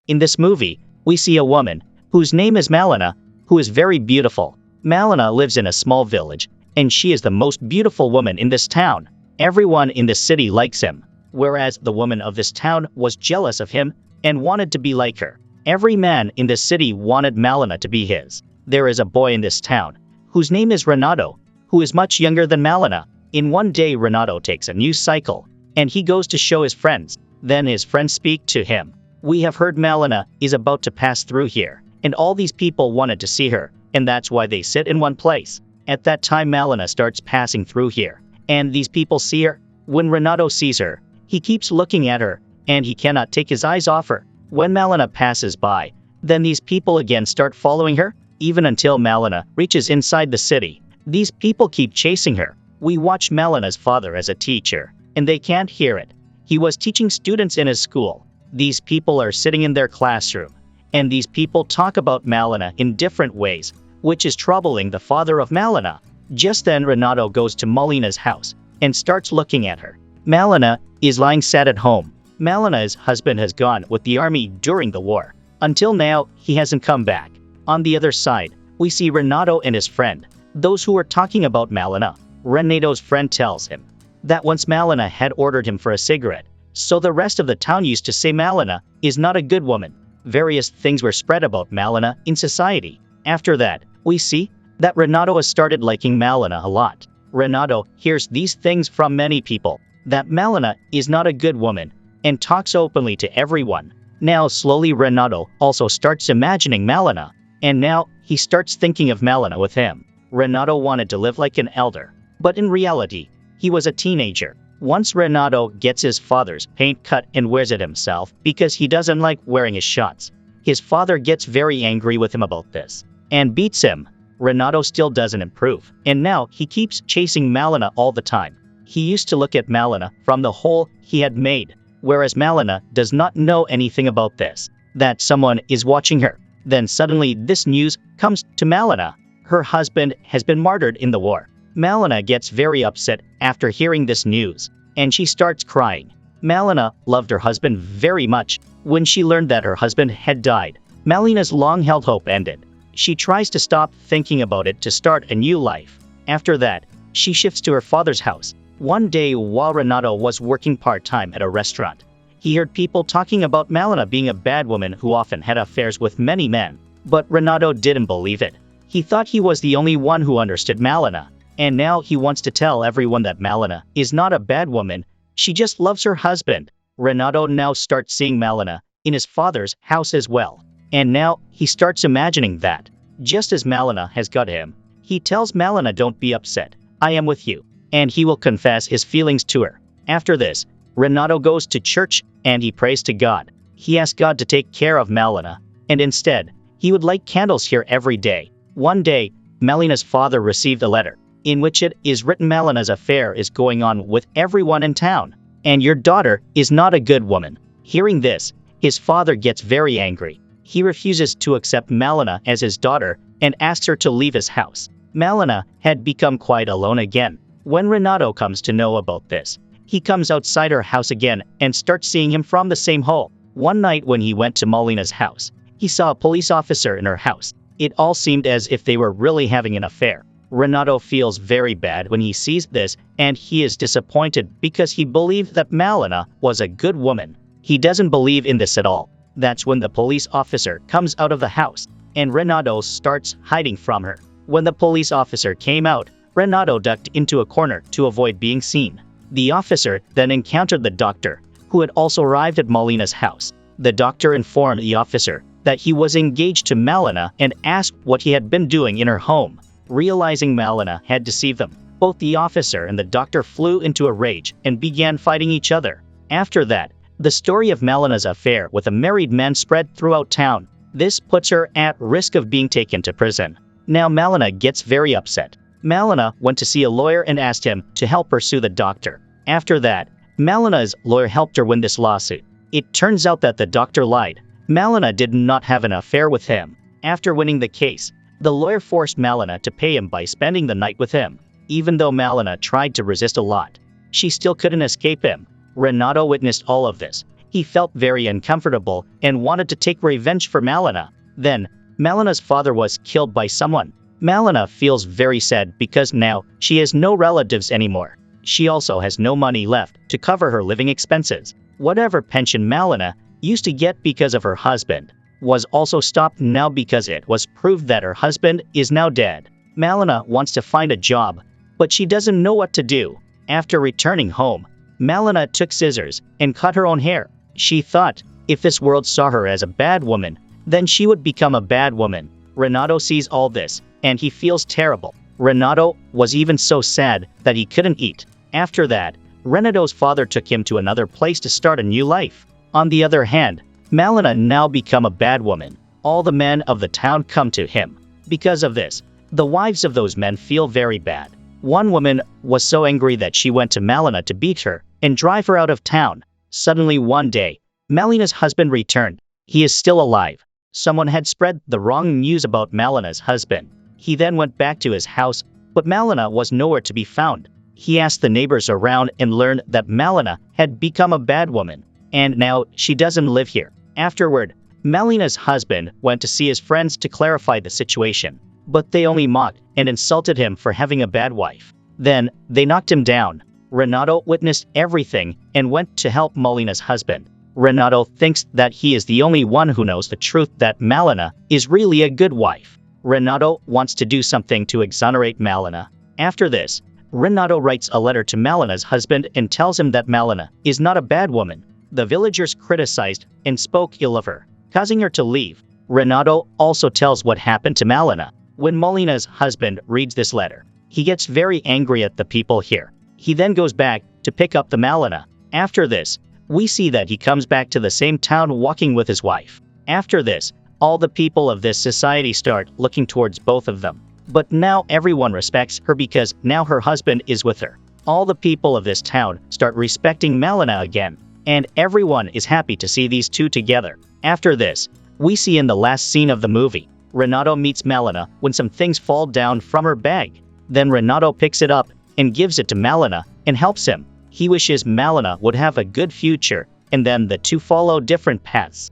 In this movie, we see a woman, whose name is Malena, who is very beautiful. Malena lives in a small village, and she is the most beautiful woman in this town. Everyone in this city likes him, whereas the woman of this town was jealous of him and wanted to be like her. Every man in this city wanted Malena to be his. There is a boy in this town, whose name is Renato, who is much younger than Malena. In one day, Renato takes a new cycle, and he goes to show his friends. Then his friends speak to him. We have heard Malena is about to pass through here, and all these people wanted to see her, and that's why they sit in one place. At that time, Malena starts passing through here, and these people see her. When Renato sees her, he keeps looking at her, and he cannot take his eyes off her. When Malena passes by, then these people again start following her, even until Malena reaches inside the city. These people keep chasing her. We watch Malena's father as a teacher, and they can't hear it. He was teaching students in his school. These people are sitting in their classroom, and these people talk about Malena in different ways, which is troubling the father of Malena. Just then Renato goes to Malena's house and starts looking at her. Malena is lying sad at home. Malena's husband has gone with the army during the war. Until now, he hasn't come back. On the other side, we see Renato and his friend, those who are talking about Malena. Renato's friend tells him that once Malena had ordered him for a cigarette, so the rest of the town used to say Malena is not a good woman. Various things were spread about Malena in society. After that, we see that Renato has started liking Malena a lot. Renato hears these things from many people, that Malena is not a good woman, and talks openly to everyone. Now slowly Renato also starts imagining Malena, and now he starts thinking of Malena with him. Renato wanted to live like an elder, but in reality, he was a teenager. Once Renato gets his father's paint cut and wears it himself because he doesn't like wearing his shots. His father gets very angry with him about this and beats him. Renato still doesn't improve, and now he keeps chasing Malena all the time. He used to look at Malena from the hole he had made, whereas Malena does not know anything about this, that someone is watching her. Then suddenly this news comes to Malena. Her husband has been martyred in the war. Malena gets very upset after hearing this news, and she starts crying. Malena loved her husband very much. When she learned that her husband had died, Malena's long-held hope ended. She tries to stop thinking about it to start a new life. After that, she shifts to her father's house. One day while Renato was working part-time at a restaurant, he heard people talking about Malena being a bad woman who often had affairs with many men. But Renato didn't believe it. He thought he was the only one who understood Malena. And now he wants to tell everyone that Malena is not a bad woman, she just loves her husband. Renato now starts seeing Malena in his father's house as well. And now he starts imagining that, just as Malena has got him, he tells Malena, don't be upset, I am with you. And he will confess his feelings to her. After this, Renato goes to church and he prays to God. He asks God to take care of Malena, and instead, he would light candles here every day. One day, Malena's father received a letter, in which it is written Malena's affair is going on with everyone in town, and your daughter is not a good woman. Hearing this, his father gets very angry. He refuses to accept Malena as his daughter and asks her to leave his house. Malena had become quite alone again. When Renato comes to know about this, he comes outside her house again and starts seeing him from the same hole. One night when he went to Malena's house, he saw a police officer in her house. It all seemed as if they were really having an affair. Renato feels very bad when he sees this, and he is disappointed because he believed that Malena was a good woman. He doesn't believe in this at all. That's when the police officer comes out of the house, and Renato starts hiding from her. When the police officer came out, Renato ducked into a corner to avoid being seen. The officer then encountered the doctor, who had also arrived at Malena's house. The doctor informed the officer that he was engaged to Malena and asked what he had been doing in her home. Realizing Malena had deceived them, both the officer and the doctor flew into a rage and began fighting each other. After that, the story of Malena's affair with a married man spread throughout town. This puts her at risk of being taken to prison. Now Malena gets very upset. Malena went to see a lawyer and asked him to help her sue the doctor. After that, Malena's lawyer helped her win this lawsuit. It turns out that the doctor lied. Malena did not have an affair with him. After winning the case, the lawyer forced Malena to pay him by spending the night with him. Even though Malena tried to resist a lot, she still couldn't escape him. Renato witnessed all of this. He felt very uncomfortable and wanted to take revenge for Malena. Then, Malena's father was killed by someone. Malena feels very sad because now she has no relatives anymore. She also has no money left to cover her living expenses. Whatever pension Malena used to get because of her husband was also stopped now because it was proved that her husband is now dead. Malena wants to find a job, but she doesn't know what to do. After returning home, Malena took scissors and cut her own hair. She thought if this world saw her as a bad woman, then she would become a bad woman. Renato sees all this, and he feels terrible. Renato was even so sad that he couldn't eat. After that, Renato's father took him to another place to start a new life. On the other hand, Malena now become a bad woman. All the men of the town come to him. Because of this, the wives of those men feel very bad. One woman was so angry that she went to Malena to beat her and drive her out of town. Suddenly one day, Malena's husband returned. He is still alive. Someone had spread the wrong news about Malena's husband. He then went back to his house, but Malena was nowhere to be found. He asked the neighbors around and learned that Malena had become a bad woman, and now she doesn't live here. Afterward, Malena's husband went to see his friends to clarify the situation, but they only mocked and insulted him for having a bad wife. Then, they knocked him down. Renato witnessed everything and went to help Malena's husband. Renato thinks that he is the only one who knows the truth that Malena is really a good wife. Renato wants to do something to exonerate Malena. After this, Renato writes a letter to Malena's husband and tells him that Malena is not a bad woman. The villagers criticized and spoke ill of her, causing her to leave. Renato also tells what happened to Malena. When Malena's husband reads this letter, he gets very angry at the people here. He then goes back to pick up the Malena. After this, we see that he comes back to the same town walking with his wife. After this, all the people of this society start looking towards both of them. But now everyone respects her because now her husband is with her. All the people of this town start respecting Malena again, and everyone is happy to see these two together. After this, we see in the last scene of the movie, Renato meets Malena when some things fall down from her bag. Then Renato picks it up and gives it to Malena and helps him. He wishes Malena would have a good future, and then the two follow different paths.